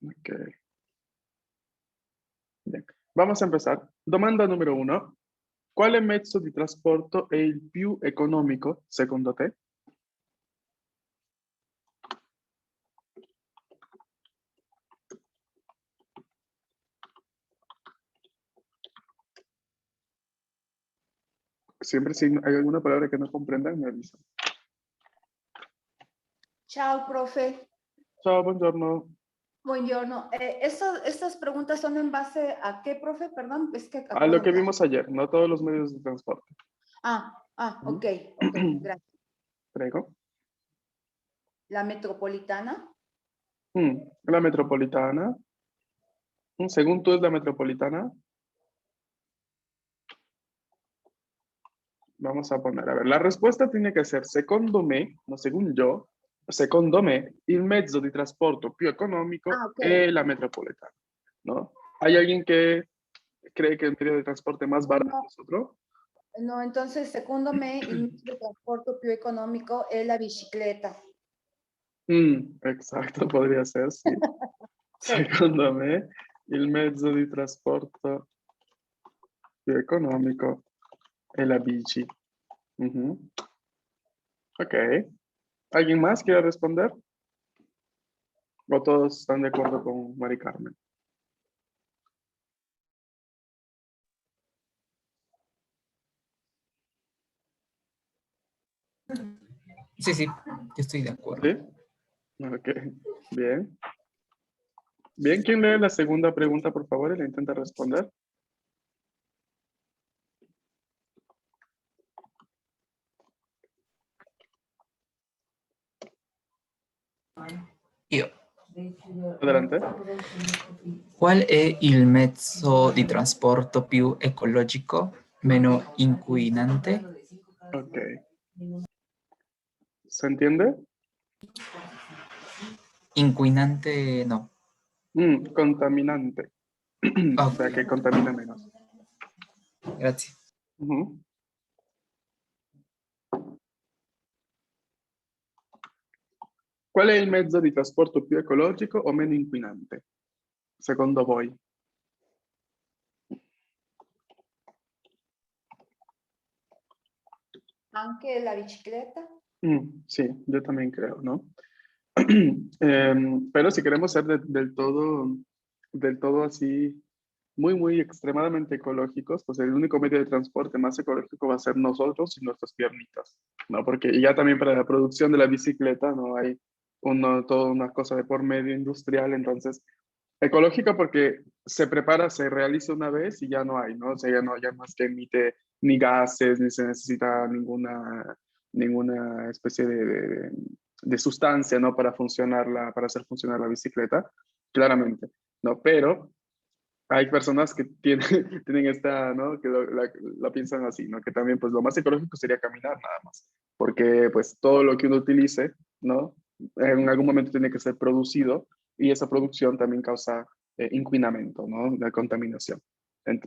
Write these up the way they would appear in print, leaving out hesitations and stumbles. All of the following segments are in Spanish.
Ok, bien. Vamos a empezar. Domanda numero 1. Quale mezzo di trasporto è il più economico, secondo te? Siempre si hay alguna palabra que no comprendan, me avisan. Ciao, profe. Ciao, buongiorno. Buongiorno. Estas preguntas son en base a qué, profe? Perdón, es que A lo que acabo- vimos ayer, no todos los medios de transporte. ok, gracias. Prego. La metropolitana, La metropolitana. Según tú es la metropolitana. Vamos a poner, a ver, la risposta tiene che essere, secondo me, no secondo me, il mezzo di trasporto più economico ok. è la metropolitana, ¿no? ¿Hay alguien que cree que el medio de transporte más barato No, es otro? no, entonces, segundo me, el medio de transporte più económico es la bicicleta. Exacto, podría ser, sì. Secondo me, il mezzo di trasporto più economico è la bici. Ujú. Ok. ¿Alguien más quiere responder? ¿O todos están de acuerdo con Mari Carmen? Sí, yo estoy de acuerdo. ¿Sí? Ok, bien. Bien, ¿quién lee la segunda pregunta, por favor, y la intenta responder? Io. Adelante. Qual è il mezzo di trasporto più ecologico, meno inquinante? Ok. ¿Se entiende? Inquinante no. Contaminante. O sea, que contamina menos. Grazie. Ujú. Qual è il mezzo di trasporto più ecologico o meno inquinante? Secondo voi? Anche la bicicleta. Sí, yo también creo, ¿no? Pero si queremos ser del todo así, muy, muy extremadamente ecológicos, pues el único medio de transporte más ecológico va a ser nosotros y nuestras piernitas, ¿no? Porque ya también para la producción de la bicicleta, ¿no? Hay toda una cosa de por medio industrial, entonces, ecológica porque se prepara, se realiza una vez y ya no hay, ¿no? O sea, ya no es que emite ni gases, ni se necesita ninguna especie de sustancia, ¿no? Para hacer funcionar la bicicleta, claramente, ¿no? Pero hay personas que tienen, tienen esta, ¿no? Que la piensan así, ¿no? Que también, pues, lo más ecológico sería caminar nada más, porque, pues, todo lo que uno utilice, ¿no? En algún momento tiene que ser producido y esa producción también causa inquinamento, ¿no? La contaminación.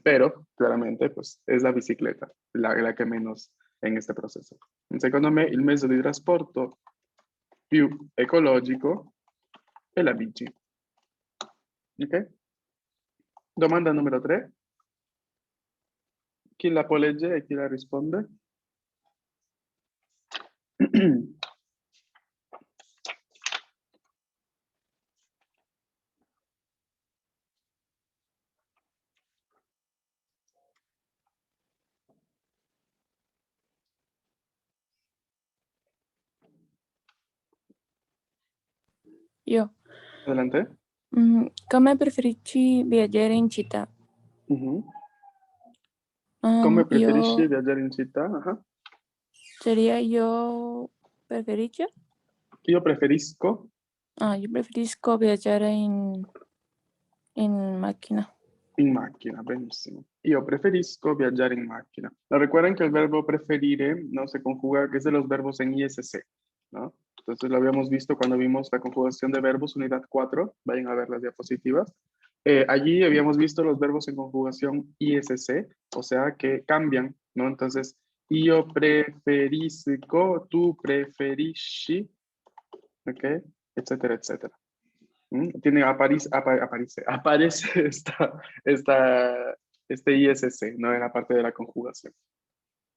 Pero, claramente, pues, es la bicicleta la che menos in questo processo. Secondo me, il mezzo di trasporto più ecologico è la bici. Ok? Domanda numero 3. Chi la può leggere e chi la risponde? Io. Adelante. Come preferisci viaggiare in città? Come preferisci Io viaggiare in città? Ah. sería yo preferisco. Io preferisco Yo preferisco viaggiare in macchina. in macchina, benissimo. Io preferisco viaggiare in macchina. ¿No recuerdan que el verbo preferire no se conjuga, que es de los verbos en ISC, ¿no? Entonces lo habíamos visto cuando vimos la conjugación de verbos, unidad 4. Vayan a ver las diapositivas. Allí habíamos visto los verbos en conjugación ISC, o sea que cambian, ¿no? Entonces, io preferisco, tu preferisci, ¿ok? Etcétera, etcétera. Tiene, aparece este ISC, ¿no? En la parte de la conjugación.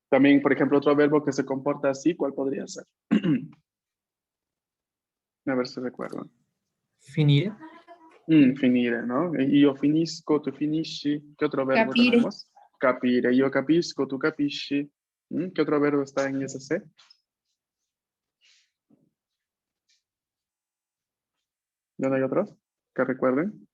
También, por ejemplo, otro verbo que se comporta así, ¿cuál podría ser? A ver si recuerdo. Finire. Finire, ¿no? Io finisco, tu finisci. ¿Qué otro verbo Capire. tenemos? Capire. Io capisco, tu capisci. ¿Qué otro verbo está en ISC? ¿Dónde hay otros? Que recuerden.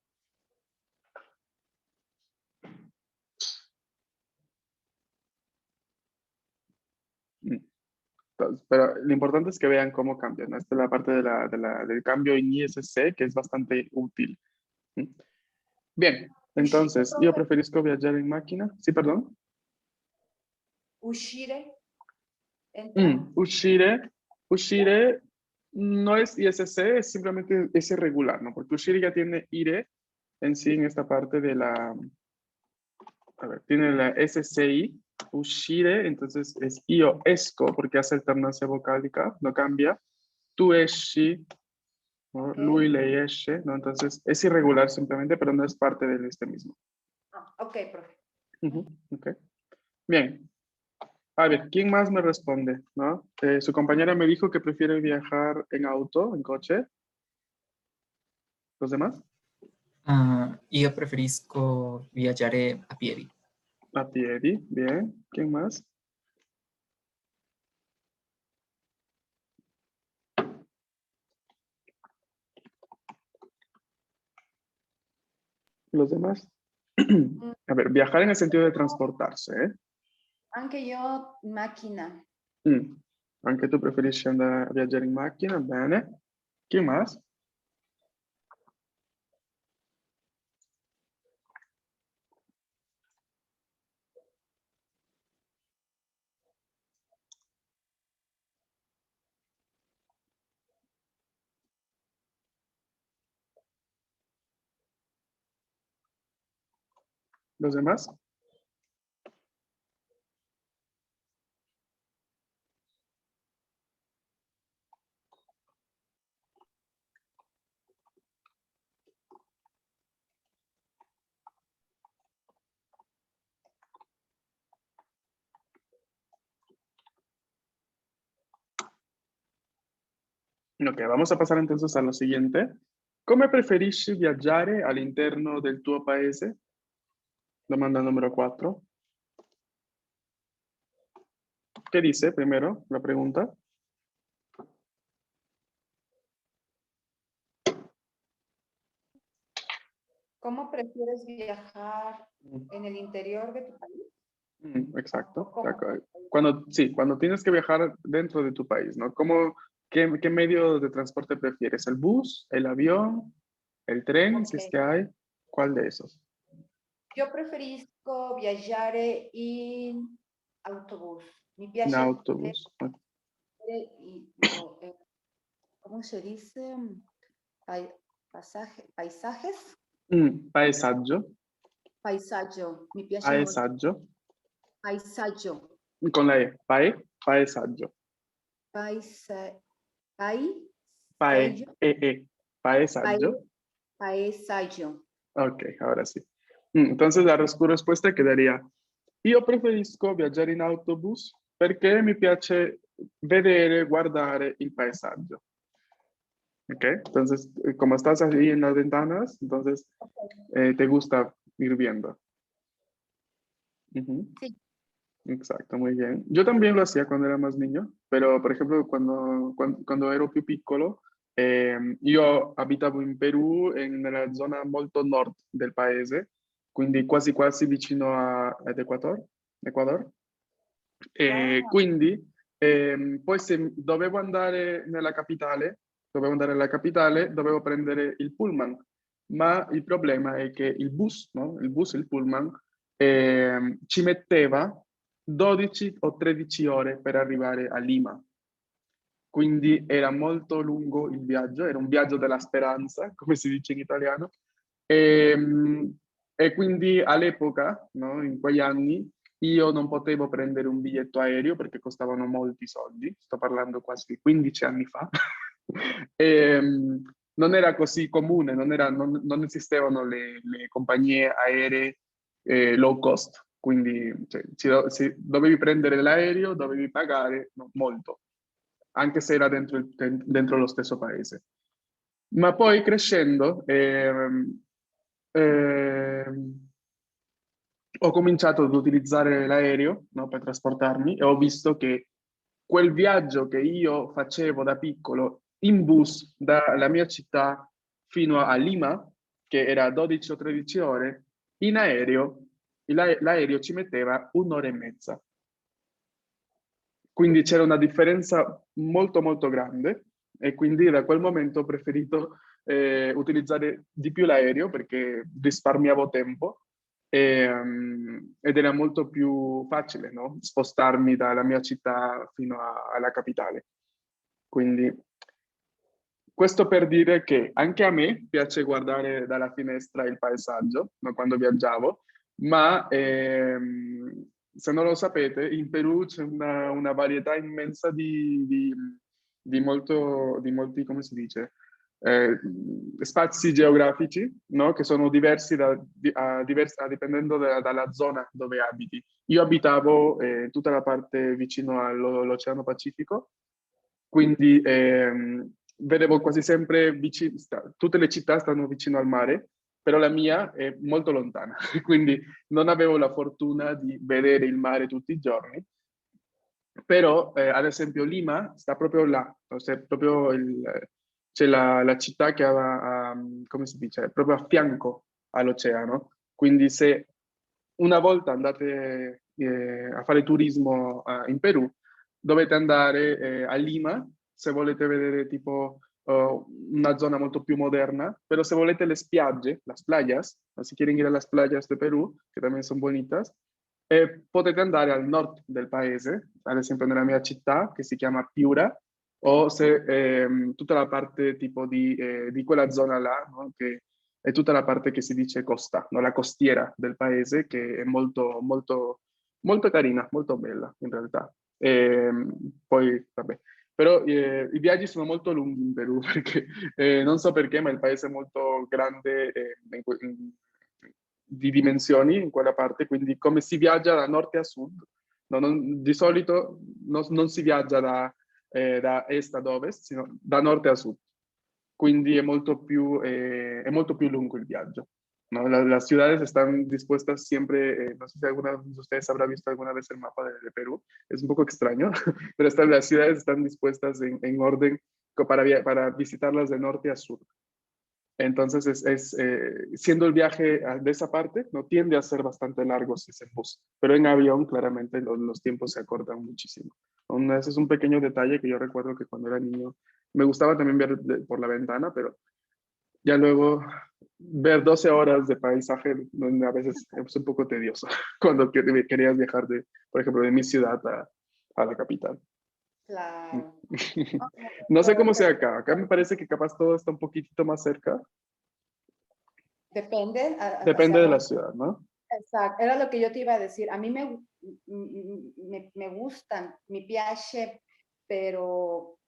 Pero lo importante es que vean cómo cambian, ¿no? Esta es la parte del cambio en ISC, que es bastante útil. Bien, entonces, yo preferisco viajar en máquina. Sí, perdón. Uscire. Entra. Uscire no es ISC, es simplemente es irregular, ¿no? Porque uscire ya tiene ire en sí en esta parte de la... A ver, tiene la SCI, uscire, entonces es io esco, porque hace alternancia vocálica, no cambia. Tu esci, ¿no? Ok. Lui, lei esce, ¿no? Entonces es irregular simplemente, pero no es parte de este mismo. Ok, profe. Ok. Bien. A ver, ¿quién más me responde? ¿No? Su compañera me dijo que prefiere viajar en auto, en coche. ¿Los demás? Io preferisco viaggiare a piedi. A piedi, bien. ¿Quién más? ¿Los demás? A ver, viajar en el sentido de transportarse, ¿eh? Anche io macchina. Anche tu preferisci andare a viaggiare in macchina, bene. Chi más? ¿Los demás? Ok, vamos a passare entonces a lo siguiente. Come preferisci viaggiare all'interno del tuo paese? Domanda número 4. ¿Qué dice primero la pregunta? ¿Cómo prefieres viajar en el interior de tu país? Exacto. ¿Cómo? Cuando tienes que viajar dentro de tu país, ¿no? ¿Qué medio de transporte prefieres? ¿El bus, el avión, el tren, si es Ok. que hay? ¿Cuál de esos? Io preferisco viaggiare in autobus. Mi En piace autobús. ¿cómo se dice? Paisajes? Paesaggio. Paesaggio. Mi piace molto. Paesaggio. Paesaggio. Con la E. Paesaggio. Paesaggio. Paesaggio. Paesaggio. Ok, ahora sí. Entonces la respuesta quedaría: io preferisco viaggiare in autobus perché mi piace vedere, guardare il paesaggio. Ok, entonces como estás ahí en las ventanas, entonces te gusta ir viendo. Sí. Exacto, muy bien. Yo también lo hacía cuando era más niño, pero por ejemplo quando ero più piccolo, io abitavo in Perù, nella zona molto nord del paese, quindi quasi quasi vicino ad Ecuador. Wow. Quindi poi se dovevo andare nella capitale, dovevo prendere il pullman, ma il problema è che il bus, no? Il pullman, ci metteva 12 o 13 ore per arrivare a Lima. Quindi era molto lungo il viaggio, era un viaggio della speranza, come si dice in italiano. E quindi all'epoca, no, in quegli anni, io non potevo prendere un biglietto aereo perché costavano molti soldi, sto parlando quasi di 15 anni fa. Non era così comune, non esistevano le compagnie aeree low cost, quindi cioè, dovevi prendere l'aereo, dovevi pagare no, molto, anche se era dentro lo stesso paese. Ma poi crescendo ho cominciato ad utilizzare l'aereo, no, per trasportarmi e ho visto che quel viaggio che io facevo da piccolo in bus dalla mia città fino a Lima, che era 12 o 13 ore, in aereo, l'aereo ci metteva un'ora e mezza. Quindi c'era una differenza molto molto grande e quindi da quel momento ho preferito utilizzare di più l'aereo perché risparmiavo tempo ed era molto più facile, no? Spostarmi dalla mia città fino alla capitale. Quindi questo per dire che anche a me piace guardare dalla finestra il paesaggio, no, quando viaggiavo, ma se non lo sapete, in Perù c'è una varietà immensa di molti, come si dice, eh, spazi geografici, no? Che sono diversi, dipendendo dalla zona dove abiti. Io abitavo tutta la parte vicino all'Oceano Pacifico, quindi vedevo quasi sempre tutte le città stanno vicino al mare, però la mia è molto lontana, quindi non avevo la fortuna di vedere il mare tutti i giorni. Però, ad esempio, Lima sta proprio là, cioè, c'è la città che ha, come si dice, proprio a fianco all'oceano. Quindi se una volta andate a fare turismo in Perù, dovete andare a Lima se volete vedere tipo una zona molto più moderna, pero se volete le spiagge, las playas, o si quieren ir a las playas de Perú, que también son bonitas, potete andare al nord del paese, ad esempio nella mia città, che si chiama Piura, o se tutta la parte tipo di quella zona là, no? Che è tutta la parte che si dice costa, no? La costiera del paese, che è molto, molto, molto carina, molto bella in realtà. Poi, vabbè. Però i viaggi sono molto lunghi in Perù, perché non so perché, ma il paese è molto grande di dimensioni in quella parte, quindi come si viaggia da nord a sud, no, di solito non si viaggia da est ad ovest, sino da nord a sud. Quindi è molto più lungo il viaggio. ¿No? Las ciudades están dispuestas siempre, no sé si alguna de ustedes habrá visto alguna vez el mapa de Perú, es un poco extraño, pero las ciudades están dispuestas en orden para visitarlas de norte a sur. Entonces, siendo el viaje de esa parte, no tiende a ser bastante largo si es en bus, pero en avión claramente los tiempos se acortan muchísimo. Ese es un pequeño detalle que yo recuerdo que cuando era niño me gustaba también ver por la ventana, pero ya luego ver 12 horas de paisaje a veces es un poco tedioso cuando querías viajar, por ejemplo, de mi ciudad a la capital. Claro. No sé cómo sea acá. Acá me parece que capaz todo está un poquitito más cerca. Depende. Depende de la ciudad, ¿no? Exacto, era lo que yo te iba a decir. A mí me gustan, mi piace, pero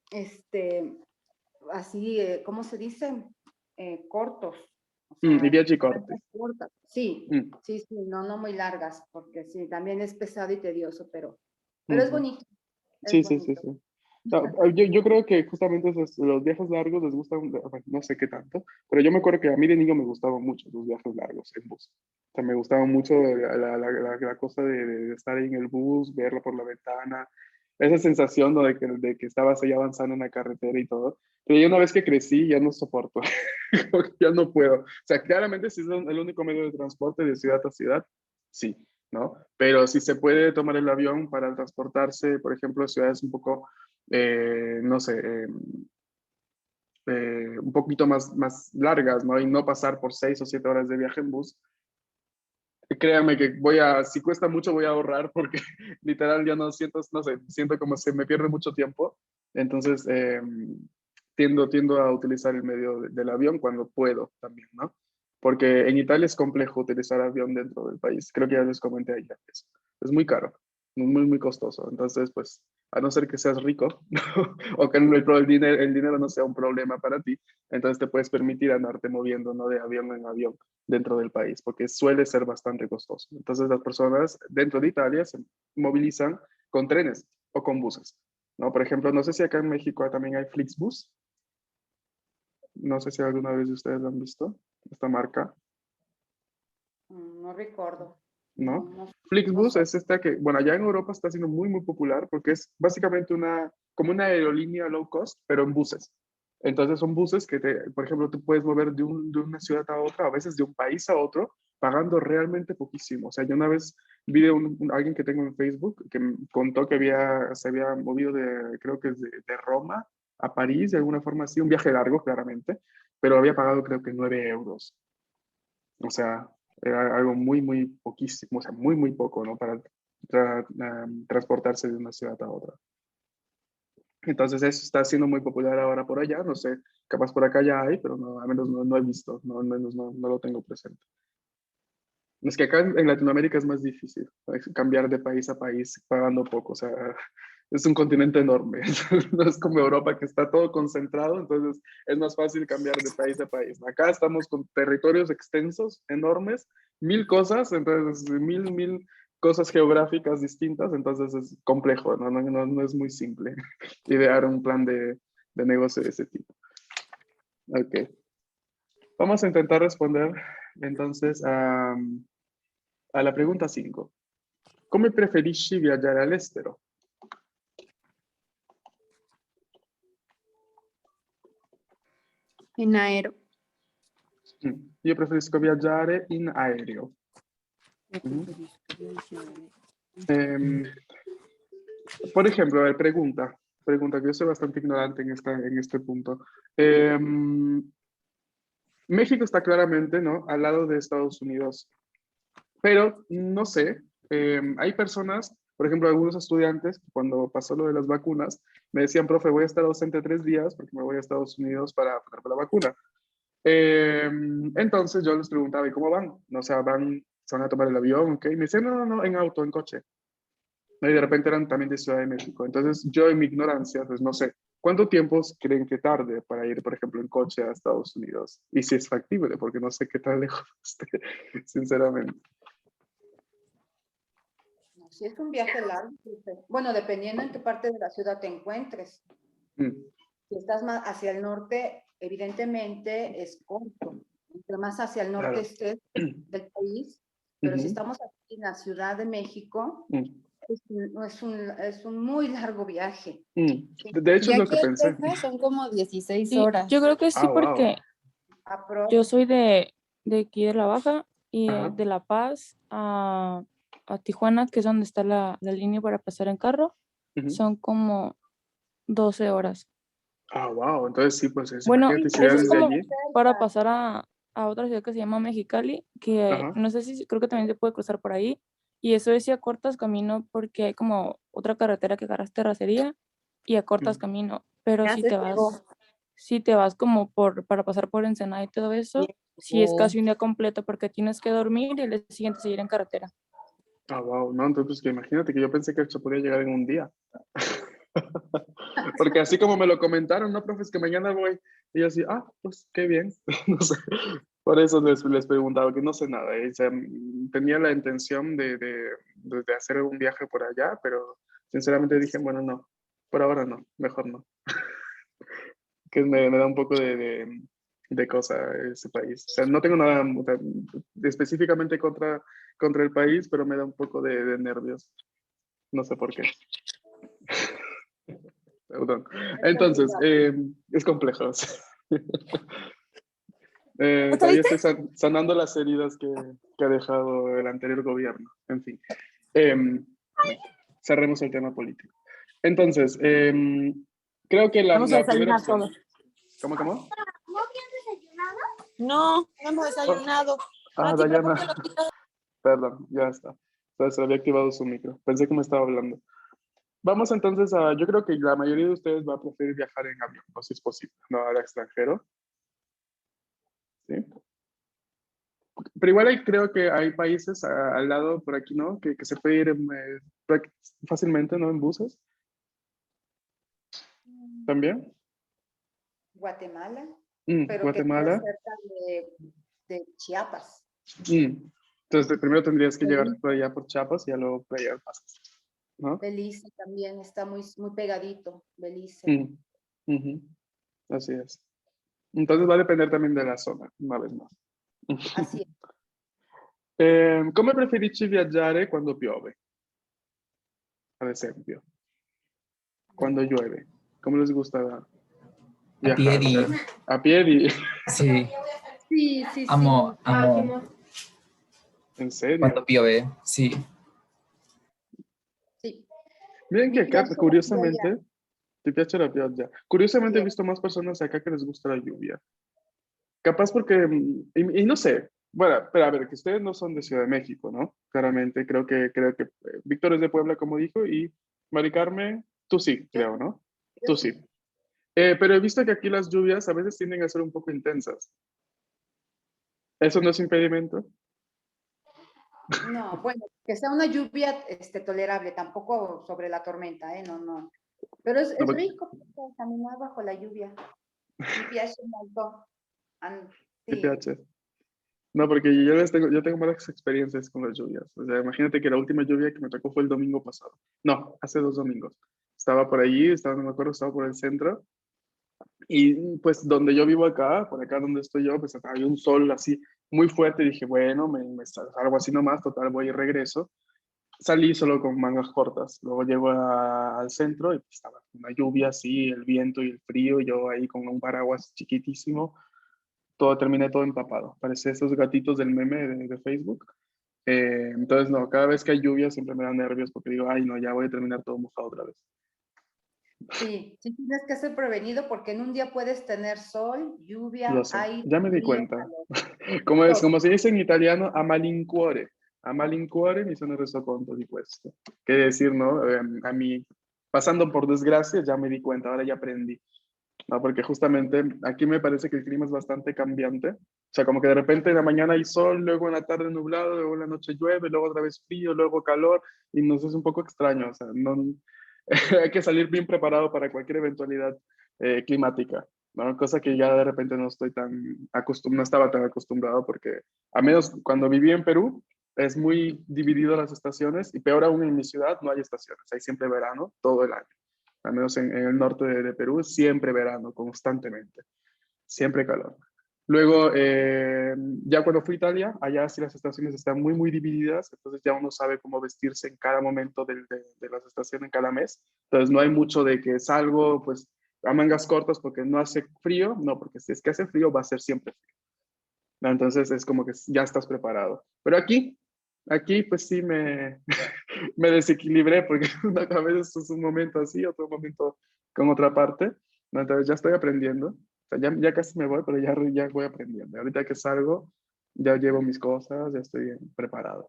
así, ¿cómo se dice? Cortos. O sea, I viaggi corti. cortas. Sí, sí, no muy largas, porque sí, también es pesado y tedioso, pero es bonito. Sí, sí, sí, sí. No, yo creo que justamente los viajes largos les gustan, bueno, no sé qué tanto, pero yo me acuerdo que a mí de niño me gustaban mucho los viajes largos en bus. O sea, me gustaba mucho la cosa de estar ahí en el bus, verlo por la ventana, esa sensación, ¿no? de que estabas ahí avanzando en la carretera y todo. Pero ya una vez que crecí ya no soporto, ya no puedo. O sea, claramente si es el único medio de transporte de ciudad a ciudad, sí, ¿no? Pero si se puede tomar el avión para transportarse, por ejemplo, a ciudades un poco no sé, un poquito más largas, ¿no? Y no pasar por 6 o 7 horas de viaje en bus. Créanme que si cuesta mucho voy a ahorrar porque literal ya no siento, no sé, siento como se me pierde mucho tiempo. Entonces tiendo a utilizar el medio del avión cuando puedo también, ¿no? Porque en Italia es complejo utilizar avión dentro del país. Creo que ya les comenté ayer. Es muy caro, muy, muy costoso. Entonces, pues a no ser que seas rico o que el dinero no sea un problema para ti, entonces te puedes permitir andarte moviendo, ¿no? De avión en avión dentro del país, porque suele ser bastante costoso. Entonces las personas dentro de Italia se movilizan con trenes o con buses, ¿no? Por ejemplo, no sé si acá en México también hay Flixbus, no sé si alguna vez ustedes lo han visto, esta marca. No recuerdo. ¿No? No, Flixbus sé. es esta que, bueno, allá en Europa está siendo muy, muy popular porque es básicamente como una aerolínea low cost, pero en buses. Entonces son buses que, por ejemplo, tú puedes mover de una ciudad a otra, a veces de un país a otro, pagando realmente poquísimo. O sea, yo una vez vi de alguien que tengo en Facebook que me contó que se había movido creo que es de Roma a París, de alguna forma así, un viaje largo, claramente, pero había pagado creo que 9 euros. O sea, era algo muy, muy poquísimo, o sea, muy, muy poco, ¿no? Para transportarse de una ciudad a otra. Entonces eso está siendo muy popular ahora por allá, no sé, capaz por acá ya hay, pero no, al menos no he visto, no, al menos no lo tengo presente. Es que acá en Latinoamérica es más difícil cambiar de país a país pagando poco, o sea, es un continente enorme, no es como Europa que está todo concentrado, entonces es más fácil cambiar de país a país. Acá estamos con territorios extensos, enormes, mil cosas, entonces mil cosas geográficas distintas, entonces es complejo, no es muy simple idear un plan de negocio de ese tipo. Ok, vamos a intentar responder entonces a la pregunta 5. Come preferisci viaggiare all'estero? En aero. Io preferisco viaggiare in aereo. Em, por ejemplo, pregunta que yo soy bastante ignorante en este punto. México está claramente, ¿no? Al lado de Estados Unidos, pero no sé, hay personas, por ejemplo, algunos estudiantes, cuando pasó lo de las vacunas, me decían, profe, voy a estar ausente 3 días porque me voy a Estados Unidos para ponerme la vacuna. Entonces yo les preguntaba, ¿y cómo van? No, o sea, se van a tomar el avión, ¿ok? Me dicen, no, en auto, en coche. Y de repente eran también de Ciudad de México. Entonces yo en mi ignorancia, pues no sé, ¿cuánto tiempo creen que tarde para ir, por ejemplo, en coche a Estados Unidos? Y si es factible, porque no sé qué tan lejos esté, sinceramente. No, si es un viaje largo, bueno, dependiendo en qué parte de la ciudad te encuentres. Mm. Si estás más hacia el norte, evidentemente es corto. Entre más hacia el norte Claro. estés del país, pero si estamos aquí en la Ciudad de México, es un muy largo viaje. De hecho, Y es lo aquí que en pensé. Texas son como 16 Sí, horas. yo creo que sí, Wow. porque yo soy de aquí de La Baja y Ajá. de La Paz a Tijuana, que es donde está la línea para pasar en carro, son como 12 horas. Wow. Entonces sí, pues Bueno, imagínate si eso es desde como allí. para pasar a otra ciudad que se llama Mexicali, que Ajá. no sé si creo que también se puede cruzar por ahí. Y eso es si acortas camino porque hay como otra carretera que agarras terracería y acortas camino. Pero Ya se llegó. si te vas como para pasar por Ensenada y todo eso, sí es casi un día completo porque tienes que dormir y el día siguiente seguir en carretera. Wow. No, entonces pues, que imagínate que yo pensé que esto podía llegar en un día. Porque así como me lo comentaron, no, profe, es que mañana voy. Y yo así, pues qué bien. No sé. Por eso les preguntaba, que no sé nada. O sea, tenía la intención de hacer un viaje por allá, pero sinceramente dije, bueno, no, por ahora no, mejor no. Que me da un poco de cosa ese país. O sea, no tengo nada o sea, específicamente contra el país, pero me da un poco de nervios. No sé por qué. Perdón. Entonces, es complejo. Todavía estoy sanando las heridas que ha dejado el anterior gobierno. En fin, cerremos el tema político. Entonces, creo que Vamos a la primera desayunar opción. todos. ¿Cómo? ¿No habían desayunado? No hemos desayunado. Rati, ¿pero por Dayana, qué lo quitas? perdón, ya está. Entonces, había activado su micro. Pensé que me estaba hablando. Vamos entonces yo creo que la mayoría de ustedes va a preferir viajar en avión, o si es posible, no al extranjero. ¿Sí? Pero igual creo que hay países al lado por aquí, ¿no? Que se puede ir fácilmente, ¿no? En buses. ¿También? Guatemala, Mm, pero que queda Guatemala. cerca de Chiapas. Mm. Entonces, primero tendrías que llegar Belice, por allá por Chiapas y ya luego por allá pasas, ¿no? Belice también está muy, muy pegadito, Belice. Mm, ujú, así es. Entonces va a depender también de la zona, una vez más. Así es. Come preferisci viaggiare quando piove, ad esempio? Cuando llueve. ¿Cómo les gusta A viajar? piedi. A pie, Sí, Sí, sí, sí. amo, amo ¿en serio? cuando piove. Sí. Sí. Miren que Mi acá, piace la pioggia. curiosamente, ti piace la pioggia. Curiosamente he Sì, visto más personas acá que les gusta la lluvia. Capaz porque, y no sé, bueno, pero a ver, que ustedes no son de Ciudad de México, ¿no? Claramente, creo que Víctor es de Puebla, como dijo, y Mari Carmen, tú sí, yo, creo, ¿no? yo Tú sí. sí. Pero he visto que aquí las lluvias a veces tienden a ser un poco intensas. ¿Eso no es impedimento? No, bueno, que sea una lluvia tolerable, tampoco sobre la tormenta, ¿eh? No, no. Pero No, es rico pues, caminar bajo la lluvia. Mi piace molto. te Sí, piace. No, porque yo tengo malas experiencias con las lluvias. O sea, imagínate que la última lluvia que me tocó fue el domingo pasado. No, hace 2 domingos. Estaba por allí, no me acuerdo, estaba por el centro. Y pues donde yo vivo acá, por acá donde estoy yo, pues había un sol así muy fuerte. Y dije, bueno, me salgo así nomás, total, voy y regreso. Salí solo con mangas cortas. Luego llego al centro y estaba una lluvia así, el viento y el frío. Y yo ahí con un paraguas chiquitísimo. Terminé todo empapado. Parece esos gatitos del meme de Facebook. Entonces, no, cada vez que hay lluvia siempre me da nervios porque digo, ay, no, ya voy a terminar todo mojado otra vez. sí, sí tienes que ser prevenido porque en un día puedes tener sol, Lo lluvia, sé, aire, ya me di frío, cuenta. calor. Todo. Como se dice en italiano, a malincuore. A malincuore mi sono reso conto di questo. Quiere decir, ¿no? A mí, pasando por desgracia, ya me di cuenta, ahora ya aprendí. ¿No? Porque justamente aquí me parece que el clima es bastante cambiante. O sea, como que de repente en la mañana hay sol, luego en la tarde nublado, luego en la noche llueve, luego otra vez frío, luego calor, y nos es un poco extraño. O sea, no, hay que salir bien preparado para cualquier eventualidad climática, ¿no? Cosa que ya de repente no estoy tan acostumbrado, no estaba tan acostumbrado porque, a menos cuando viví en Perú, es muy dividido las estaciones y peor aún en mi ciudad no hay estaciones, hay siempre verano todo el año. Al menos en el norte de Perú, siempre verano, constantemente, siempre calor. Luego, ya cuando fui a Italia, allá sí las estaciones están muy, muy divididas, entonces ya uno sabe cómo vestirse en cada momento de las estaciones en cada mes. Entonces no hay mucho de que salgo pues a mangas cortas porque no hace frío, no, porque si es que hace frío va a ser siempre frío. ¿No? Entonces es como que ya estás preparado. Pero aquí pues sí me desequilibré porque a veces es un momento así, otro momento con otra parte. ¿No? Entonces ya estoy aprendiendo. O sea, ya casi me voy, pero ya voy aprendiendo. Ahorita que salgo, ya llevo mis cosas, ya estoy preparado,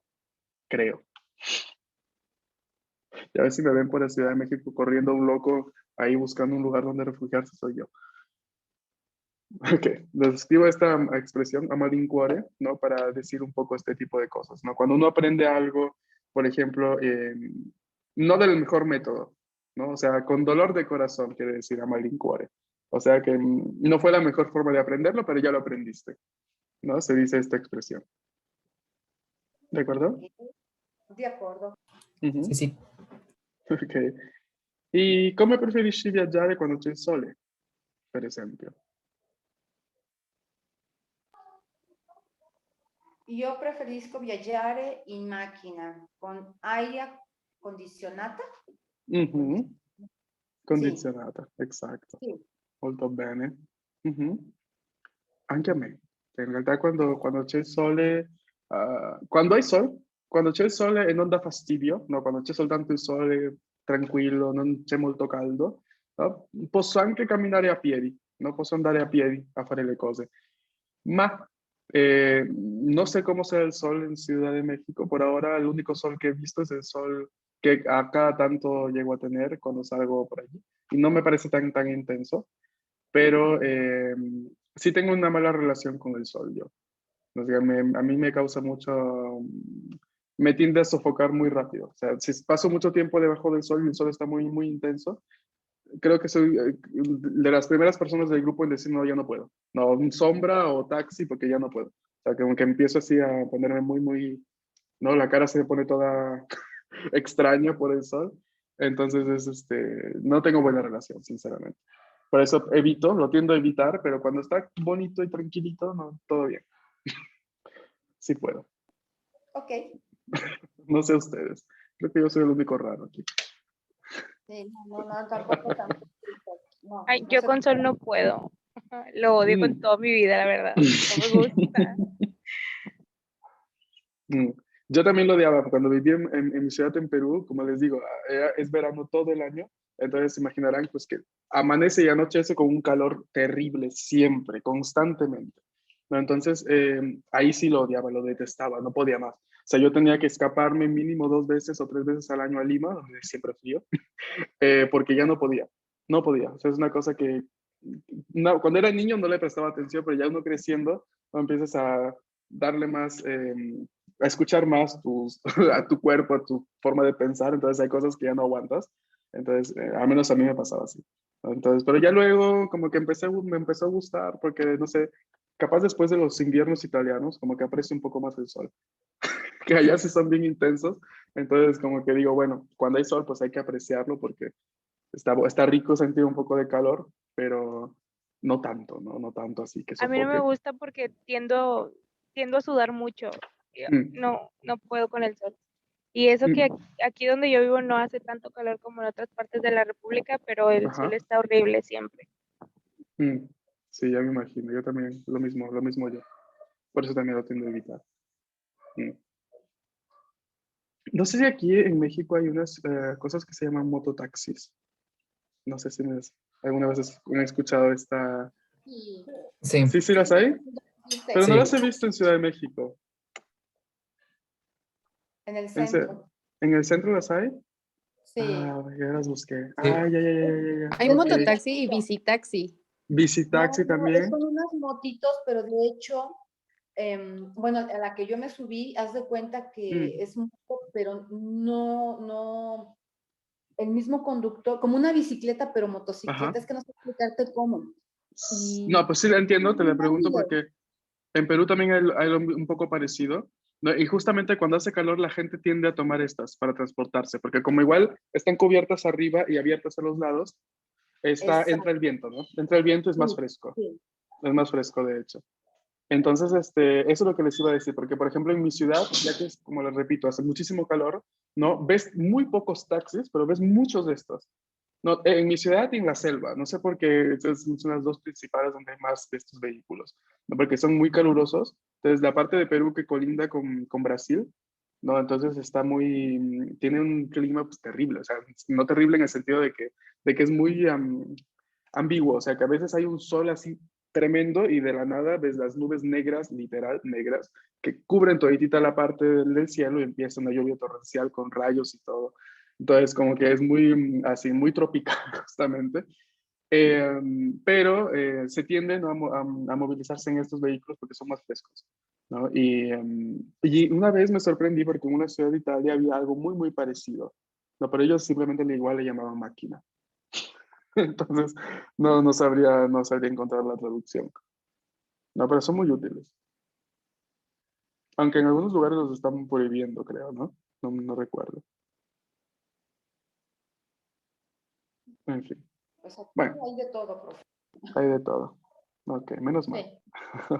creo. Y a ver si me ven por la Ciudad de México corriendo un loco ahí buscando un lugar donde refugiarse, soy yo. Ok, les escribo esta expresión, amalincuore, ¿no? Para decir un poco este tipo de cosas, ¿no? Cuando uno aprende algo, por ejemplo, no del mejor método, ¿no? O sea, con dolor de corazón, quiere decir amalincuore. O sea que no fue la mejor forma de aprenderlo, pero ya lo aprendiste, ¿no? Se dice esta expresión. ¿De acuerdo? De acuerdo. Sí, Mhm. sì. Ok. ¿Y come preferisci viaggiare quando c'è il sole, per esempio? Io preferisco viaggiare in macchina con aria condizionata. Mhm. Sì, Condizionata, esatto. sì. Molto bene. Mhm. Anche a me. Cioè, in realtà quando c'è il sole, quando hai sol, quando c'è il sole e non dà fastidio, no? Quando c'è soltanto il sole tranquillo, non c'è molto caldo, no? Posso anche camminare a piedi, no? Posso andare a piedi a fare le cose. Ma no sé cómo será el sol en Ciudad de México. Por ahora, el único sol que he visto es el sol que a cada tanto llego a tener cuando salgo por allí. Y no me parece tan intenso, pero sí tengo una mala relación con el sol yo. O sea, a mí me causa mucho, me tiende a sofocar muy rápido. O sea, si paso mucho tiempo debajo del sol y el sol está muy, muy intenso, creo que soy de las primeras personas del grupo en decir, no, ya no puedo. No, un sombra o taxi porque ya no puedo. O sea, como que empiezo así a ponerme muy, no, la cara se me pone toda extraña por el sol. Entonces, no tengo buena relación, sinceramente. Por eso evito, lo tiendo a evitar, pero cuando está bonito y tranquilito, no, todo bien. Sí puedo. Ok. No sé ustedes. Creo que yo soy el único raro aquí. Sí, no, tampoco. No, Ay, no yo sé. con sol no puedo. Lo odio con toda mi vida, la verdad. No me gusta. Mm. Yo también lo odiaba cuando viví en mi ciudad en Perú, como les digo, es verano todo el año, entonces se imaginarán pues que amanece y anochece con un calor terrible siempre, constantemente, ¿no? Entonces ahí sí lo odiaba, lo detestaba, no podía más. O sea, yo tenía que escaparme mínimo 2 veces o 3 veces al año a Lima, donde es siempre frío, porque ya no podía. O sea, es una cosa que no, cuando era niño no le prestaba atención, pero ya uno creciendo, no empiezas a darle más, a escuchar más a tu cuerpo, a tu forma de pensar, entonces hay cosas que ya no aguantas. Entonces, al menos a mí me pasaba así. Entonces, pero ya luego como que me empezó a gustar porque, no sé, capaz después de los inviernos italianos, como que aprecio un poco más el sol, que allá sí son bien intensos. Entonces, como que digo, bueno, cuando hay sol, pues hay que apreciarlo porque está rico sentir un poco de calor, pero no tanto, ¿no? No tanto así que A mí no me sofoque. gusta porque tiendo a sudar mucho. Mm, No puedo con el sol. Y eso que mm, aquí donde yo vivo no hace tanto calor como en otras partes de la República, pero el sol ajá. está horrible siempre. Mm, sí, ya me imagino. Yo también, lo mismo yo. Por eso también lo tiendo a evitar. Mm. No sé si aquí en México hay unas cosas que se llaman mototaxis. No sé si alguna vez han escuchado esta... Sí, Sí, Sí, sí las hay, pero no sí. las he visto en Ciudad de México. en el ¿En, se- centro. ¿En el centro las hay? Sí. Ah, ya las busqué. Sí. Ah, ya. Hay Ok. mototaxi y bicitaxi. Visitaxi No, también. son unas motitos, pero de hecho, bueno, a la que yo me subí, haz de cuenta que Mm, es moto, pero no, el mismo conductor, como una bicicleta, pero ajá. motocicleta, es que no sé explicarte cómo. No, Y pues sí la entiendo, te la un pregunto video. porque en Perú también hay un poco parecido, ¿no? Y justamente cuando hace calor la gente tiende a tomar estas para transportarse, porque como igual están cubiertas arriba y abiertas a los lados, entra Exacto. el viento, ¿no? Entra el viento, Sí, sí. es más fresco de hecho. Entonces, eso es lo que les iba a decir, porque por ejemplo en mi ciudad, ya que es, como les repito, hace muchísimo calor, ¿no? Ves muy pocos taxis, pero ves muchos de estos. No, en mi ciudad y en la selva, no sé por qué son las dos principales donde hay más de estos vehículos, ¿no? Porque son muy calurosos. Entonces, la parte de Perú que colinda con Brasil, ¿no? Entonces tiene un clima pues, terrible, o sea, no terrible en el sentido de que es muy ambiguo, o sea, que a veces hay un sol así tremendo y de la nada ves las nubes negras, literal negras, que cubren toditita la parte del cielo y empieza una lluvia torrencial con rayos y todo. Entonces, como que es muy así, muy tropical justamente. Pero se tienden a movilizarse en estos vehículos porque son más frescos, ¿no? Y una vez me sorprendí porque en una ciudad de Italia había algo muy parecido, ¿no? Pero ellos simplemente igual le llamaban máquina. Entonces, no sabría encontrar la traducción. No, pero son muy útiles. Aunque en algunos lugares los están prohibiendo, creo, ¿no? No recuerdo. En fin. O sea, Bueno, hay de todo, profe. hay de todo. Ok, menos mal. Sí,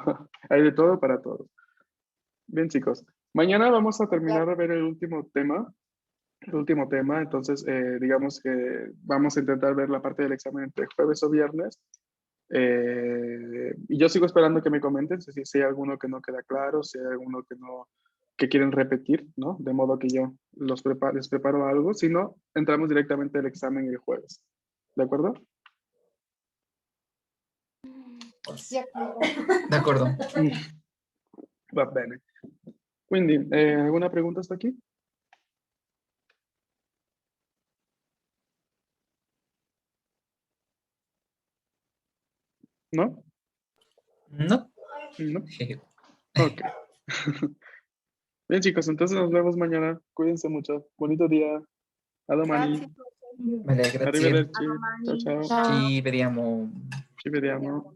Hay de todo para todos. Bien, chicos. Mañana vamos a claro. terminar de ver el último tema. Entonces, digamos que vamos a intentar ver la parte del examen entre jueves o viernes. Y yo sigo esperando que me comenten si hay alguno que no queda claro, si hay alguno que quieren repetir, ¿no? De modo que yo les preparo algo. Si no, entramos directamente al examen el jueves. ¿De acuerdo? De acuerdo. De acuerdo. Va bene. Quindi, ¿alguna pregunta hasta aquí? ¿No? No. ¿No? Ok. Bien, chicos, entonces nos vemos mañana. Cuídense mucho. Bonito día. A Gracias. domani. Vale, grazie. Arrivederci. Ciao ciao. Ciao. Ci vediamo. Ci vediamo.